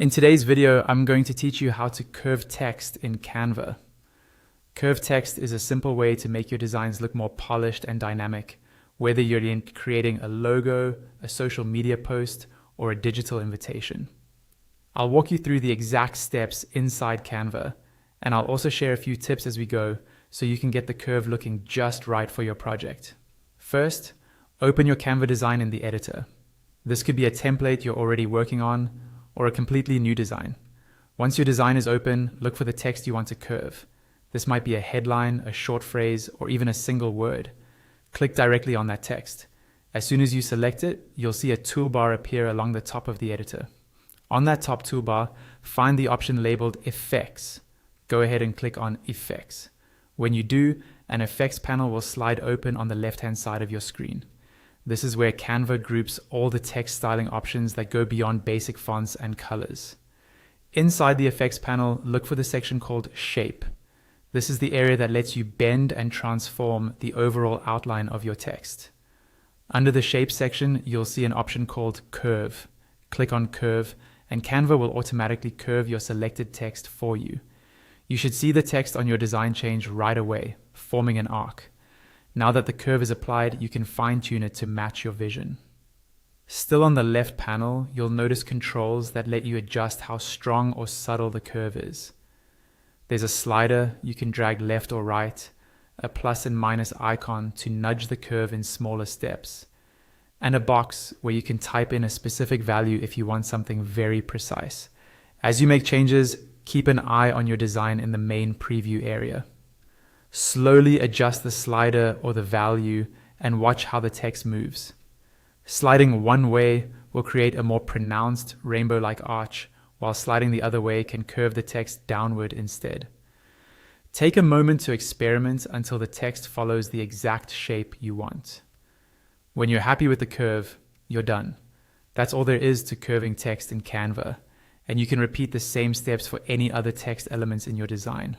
In today's video, I'm going to teach you how to curve text in Canva. Curve text is a simple way to make your designs look more polished and dynamic, whether you're creating a logo, a social media post, or a digital invitation. I'll walk you through the exact steps inside Canva, and I'll also share a few tips as we go so you can get the curve looking just right for your project. First, open your Canva design in the editor. This could be a template you're already working on, or a completely new design. Once your design is open, look for the text you want to curve. This might be a headline, a short phrase, or even a single word. Click directly on that text. As soon as you select it, you'll see a toolbar appear along the top of the editor. On that top toolbar, find the option labeled Effects. Go ahead and click on Effects. When you do, an effects panel will slide open on the left-hand side of your screen. This is where Canva groups all the text styling options that go beyond basic fonts and colors. Inside the effects panel, look for the section called Shape. This is the area that lets you bend and transform the overall outline of your text. Under the Shape section, you'll see an option called Curve. Click on Curve, and Canva will automatically curve your selected text for you. You should see the text on your design change right away, forming an arc. Now that the curve is applied, you can fine-tune it to match your vision. Still on the left panel, you'll notice controls that let you adjust how strong or subtle the curve is. There's a slider you can drag left or right, a plus and minus icon to nudge the curve in smaller steps, and a box where you can type in a specific value if you want something very precise. As you make changes, keep an eye on your design in the main preview area. Slowly adjust the slider or the value and watch how the text moves. Sliding one way will create a more pronounced rainbow-like arch, while sliding the other way can curve the text downward instead. Take a moment to experiment until the text follows the exact shape you want. When you're happy with the curve, you're done. That's all there is to curving text in Canva, and you can repeat the same steps for any other text elements in your design.